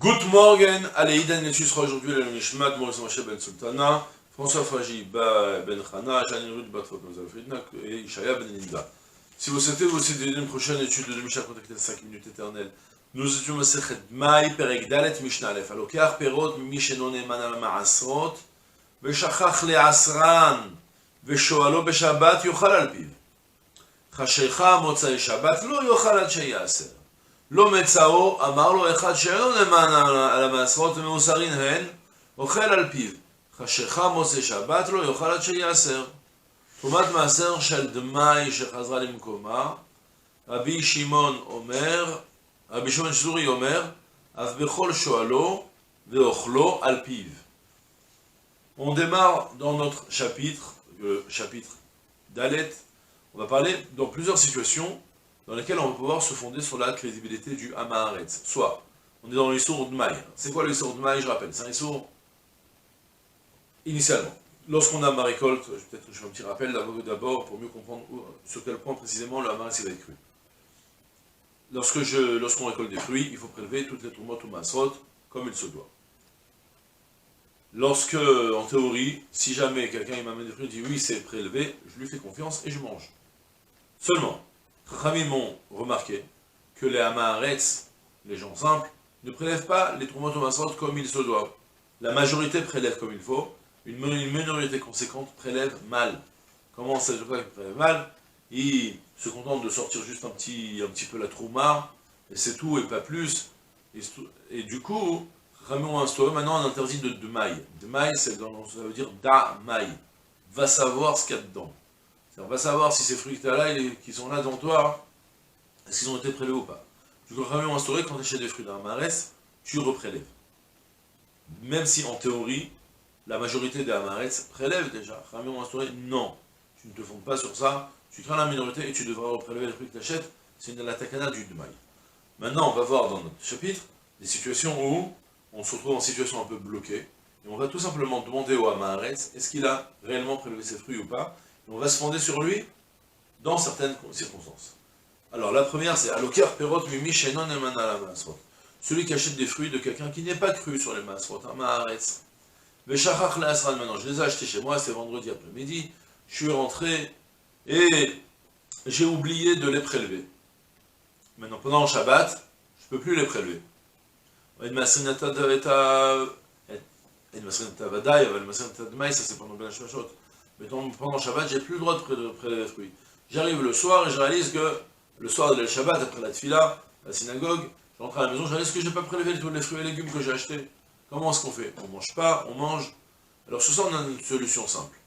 Good morning, allez, Idan Netsus sera aujourd'hui le Nishmat, Maurice Moshe Ben Sultana, François Faji Ben Chana, Janine Ruth Batfot Nozalfridnak et Ishaya Ben Linda. Si vous souhaitez vous aussi une prochaine étude de Mishnah contactez 5 minutes éternelles. Nous étudions Masechet Mai, Perek Dalet Mishnah Aleph. Alokar Perot, Mishenon Eman Al Ma'asrot, Veshachach Le'asran, Veshoalo Beshabbat Yochal Al Piv. Chashecha Motzai Shabbat Lo Yochal Al Sheyaser. לא מצאו, אמר לו אחד שאינו נאמן על המעשרות ומאוסרין הן, אוכל על פיו. חשיכה מוצאי שבת לא יאכל עד שיעשר. תרומת מעשר של דמאי שחזרה למקומה, רבי שמעון שזורי אומר, אף בכל שואלו ואוכלו על פיו. On démarre dans notre chapitre, le chapitre Dalet. On va parler dans plusieurs situations dans lesquels on va pouvoir se fonder sur la crédibilité du Hamaharetz. Soit, on est dans l'histoire de Maï. C'est quoi l'histoire de Maï, je rappelle? C'est un histoire initialement. Lorsqu'on a ma récolte, peut-être que je fais un petit rappel d'abord pour mieux comprendre sur quel point précisément le Hamaharetz va être cru. Lorsqu'on récolte des fruits, il faut prélever toutes les tourmotes ou masrot comme il se doit. Lorsque, en théorie, si jamais quelqu'un m'amène des fruits et dit oui, c'est prélevé, je lui fais confiance et je mange. Seulement, Chachamim m'ont remarqué que les Hamaharetz, les gens simples, ne prélèvent pas les tourmentes ou masrot comme il se doit. La majorité prélève comme il faut, une minorité conséquente prélève mal. Comment ça se fait qu'ils prélèvent mal? Ils se contentent de sortir juste un petit peu la trouma, et c'est tout, et pas plus. Et du coup, Chachamim ont instauré maintenant un interdit de maï. De maï, ça veut dire da maï. Va savoir ce qu'il y a dedans. On va savoir si ces fruits qui sont là devant toi, est-ce qu'ils ont été prélevés ou pas. Du coup, Chachamim ont instauré que quand tu achètes des fruits d'un Hamaharetz, tu reprélèves. Même si en théorie, la majorité des Hamaharetz prélèvent déjà. Chachamim ont instauré non, tu ne te fondes pas sur ça, tu crains la minorité et tu devras reprélever les fruits que tu achètes, c'est la takana du Dmaï. Maintenant, on va voir dans notre chapitre des situations où on se retrouve en situation un peu bloquée, et on va tout simplement demander au Hamaharetz, est-ce qu'il a réellement prélevé ses fruits ou pas. On va se fonder sur lui dans certaines circonstances. Alors la première c'est Alokar Perot Mimi Shenon Eman Al Ma'asrot. Celui qui achète des fruits de quelqu'un qui n'est pas cru sur les Ma'asrot, un Hamaharetz. Veshachach Le'asran, maintenant je les ai achetés chez moi, c'est vendredi après-midi, je suis rentré et j'ai oublié de les prélever. Maintenant pendant le Shabbat, je ne peux plus les prélever. Ça c'est pendant bien Shmashot. Mais pendant Shabbat, j'ai plus le droit de prélever les fruits. J'arrive le soir et je réalise que le soir de Shabbat, après la tfila, la synagogue, je rentre à la maison, je réalise que je n'ai pas prélevé tous les fruits et légumes que j'ai achetés. Comment est-ce qu'on fait? On ne mange pas, on mange. Alors ce soir, on a une solution simple.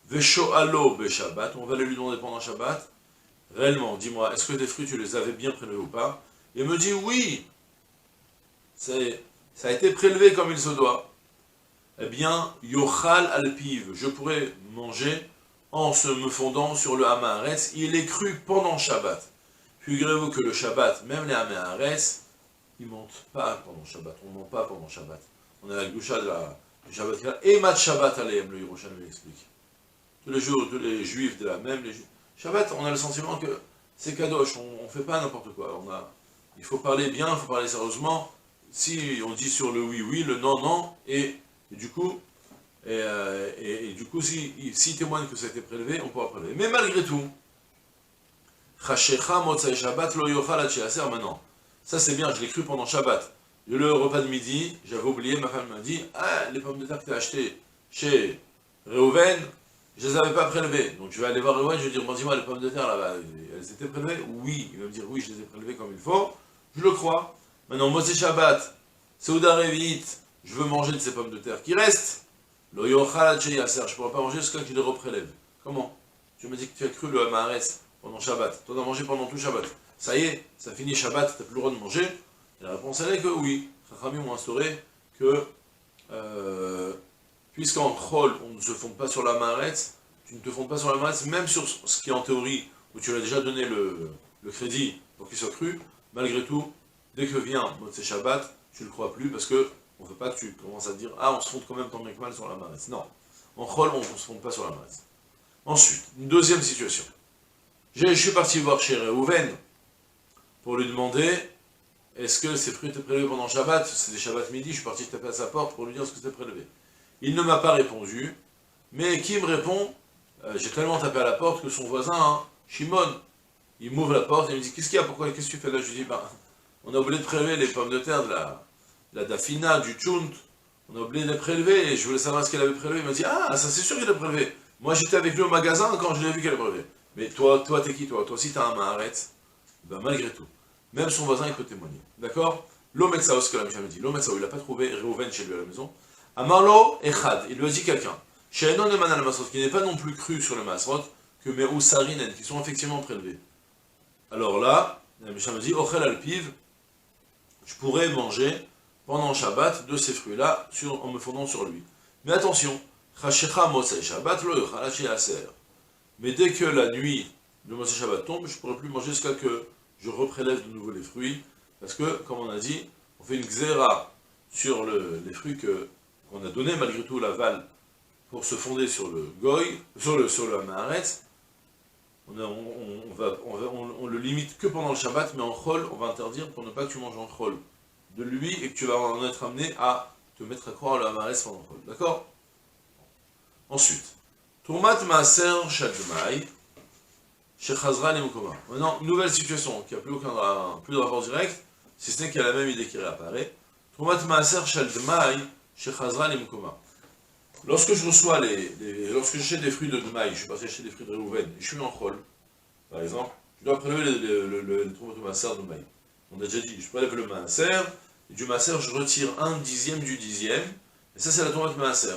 Veshoalo be Shabbat, on va aller lui demander pendant Shabbat, réellement, dis-moi, est-ce que tes fruits, tu les avais bien prélevés ou pas? Et il me dit oui, ça a été prélevé comme il se doit. Eh bien, yochal al-piv, je pourrais manger en me fondant sur le Hamaharetz, il est cru pendant Shabbat. Figurez-vous que le Shabbat, même les Hamaharetz, ils ne mentent pas pendant Shabbat, on ne ment pas pendant Shabbat. On a la goucha du Shabbat, et mat Shabbat aleim, le Yerushalmi explique. Tous les jours, tous les Juifs de la même, Shabbat, on a le sentiment que c'est kadosh, on ne fait pas n'importe quoi. Il faut parler bien, il faut parler sérieusement. Si on dit sur le oui, oui, le non, non, et du coup, s'il témoigne que ça a été prélevé, on pourra prélever. Mais malgré tout, Chashecha Motzai Shabbat lo yochal ad sheyaser, maintenant. Ça c'est bien, je l'ai cru pendant Shabbat. Le repas de midi, j'avais oublié, ma femme m'a dit, ah, les pommes de terre que tu as achetées chez Reuven, je ne les avais pas prélevées. Donc je vais aller voir Reuven, je vais dire, bon dis-moi, les pommes de terre là-bas, elles étaient prélevées? Oui. Il va me dire, oui, je les ai prélevées comme il faut. Je le crois. Maintenant, Motzai Shabbat, Seuda Revit, je veux manger de ces pommes de terre qui restent. Lo yochal ad sheyaser, je ne pourrai pas manger jusqu'à ce que je les reprélève. Comment? Tu m'as dit que tu as cru le Hamaharetz pendant Shabbat. Tu en as mangé pendant tout Shabbat. Ça y est, ça finit Shabbat, tu n'as plus le droit de manger. Et la réponse elle est que oui. Chachamim ont instauré que, puisqu'en Chol, on ne se fonde pas sur la Hamaharetz, tu ne te fondes pas sur la Hamaharetz, même sur ce qui est en théorie, où tu as déjà donné le crédit pour qu'il soit cru, malgré tout, dès que vient Motzei Shabbat, tu ne le crois plus parce que on ne veut pas que tu commences à te dire « Ah, on se fonde quand même tant bien que mal sur la Hamaharetz ». Non. En Chol, on ne se fonde pas sur la Hamaharetz. Ensuite, une deuxième situation. Je suis parti voir chez Reuven pour lui demander est-ce que ces fruits étaient prélevés pendant Shabbat? C'était Shabbat midi, je suis parti taper à sa porte pour lui dire ce que c'était prélevé. Il ne m'a pas répondu, mais qui me répond? J'ai tellement tapé à la porte que son voisin, hein, Shimon, il m'ouvre la porte et il me dit, qu'est-ce qu'il y a, pourquoi, qu'est-ce que tu fais là? Je lui dis, on a oublié de prélever les pommes de terre de la dafina, du tchount, on a oublié de les prélever, et je voulais savoir ce qu'elle avait prélevé. Il m'a dit, ah, ça c'est sûr qu'il a prélevé. Moi j'étais avec lui au magasin quand je l'ai vu qu'elle a prélevé. Mais toi t'es qui toi? Toi aussi t'as un maharetz. Ben malgré tout, même son voisin il peut témoigner. D'accord? L'Ometsaos, ce que la Mishnah me dit. L'Ometsaos, il n'a pas trouvé Reuven chez lui à la maison. Amarlo Echad, il lui a dit quelqu'un. Chez Enon Eman al Masrot, qui n'est pas non plus cru sur le Masrot, que Me'ou Sarinen, qui sont effectivement prélevés. Alors là, la Mishnah me dit, Ochel al Piv, je pourrais manger pendant Shabbat de ces fruits-là en me fondant sur lui. Mais attention, Chashecha Mosei Shabbat lo yochal hashi aser. Mais dès que la nuit de Mosei Shabbat tombe, je ne pourrai plus manger jusqu'à que je reprélève de nouveau les fruits, parce que, comme on a dit, on fait une xéra sur les fruits qu'on a donné malgré tout l'aval pour se fonder sur le goy, sur le maharetz. On le limite que pendant le Shabbat, mais en chol, on va interdire pour ne pas que tu manges en chol de lui et que tu vas en être amené à te mettre à croire le maharetz pendant le chol. D'accord? Ensuite, Tourmat Maaser Shadmai, Shechazra Lemukoma. Maintenant, nouvelle situation qui n'a plus de rapport direct, si ce n'est qu'il y a la même idée qui réapparaît. Tourmat Maaser Shadmai, Shechazra Lemukoma. Lorsque je reçois lorsque j'achète des fruits de Dmaï, je suis passé acheter des fruits de Reuven, et je suis en chol, par exemple, je dois prélever le Tourmat Maaser de Maï. On a déjà dit, je prélève le Maaser, et du Maaser, je retire un dixième du dixième, et ça c'est la Tourmat Maaser.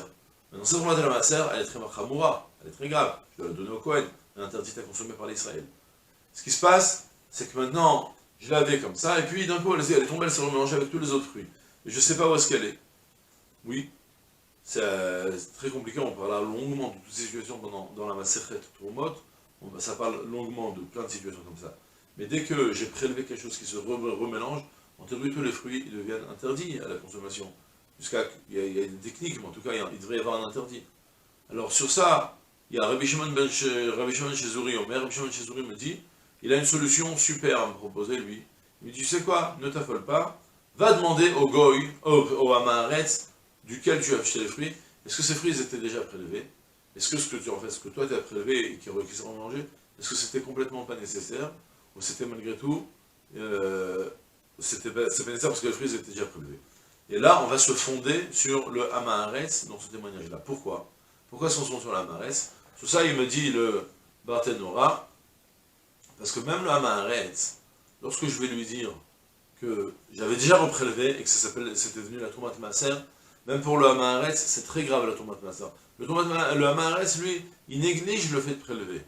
Maintenant, cette Tourmat de la Maaser, elle est très machamoura, elle est très grave, je dois la donner au Kohen, elle est interdite à consommer par l'Israël. Ce qui se passe, c'est que maintenant, je l'avais comme ça, et puis d'un coup, elle est tombée, elle s'est remélangée avec tous les autres fruits. Et je ne sais pas où est-ce qu'elle est. Oui, c'est très compliqué, on parlera longuement de toutes ces situations dans la Masechet Tourmot, ça parle longuement de plein de situations comme ça. Mais dès que j'ai prélevé quelque chose qui se remélange, en théorie, tous les fruits ils deviennent interdits à la consommation. Il y a des techniques, mais en tout cas, il devrait y avoir un interdit. Alors sur ça, il y a Rabbi Shimon Chezouri, Rabbi Shimon Chezouri me dit, il a une solution super à me proposer, lui. Il me dit, tu sais quoi, ne t'affole pas, va demander au Goy, au Amaharetz, duquel tu as acheté les fruits, est-ce que ces fruits ils étaient déjà prélevés? Est-ce que ce que toi tu as prélevé et qui seront mangés, est-ce que c'était complètement pas nécessaire? Ou c'était malgré tout, c'est pas nécessaire parce que les fruits étaient déjà prélevés? Et là, on va se fonder sur le Amaharetz dans ce témoignage-là. Pourquoi? Pourquoi est-ce qu'on se fonde sur le Amaharetz? Sur ça, il me dit le Barthénora, parce que même le Amaharetz, lorsque je vais lui dire que j'avais déjà reprélevé et que c'était devenu la Tourmat Maaser, même pour le Amaharetz, c'est très grave la Tourmat Maaser. Le Amaharetz, lui, il néglige le fait de prélever.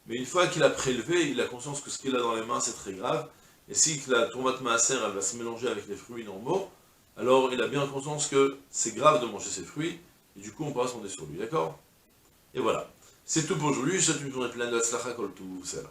Mais une fois qu'il a prélevé, il a conscience que ce qu'il a dans les mains, c'est très grave. Et si la Tourmat Maaser, elle va se mélanger avec les fruits normaux, alors il a bien conscience que c'est grave de manger ces fruits, et du coup on pourra se fonder sur lui, d'accord? Et voilà. C'est tout pour aujourd'hui, je souhaite une journée pleine de Hatzlacha Kol Tov,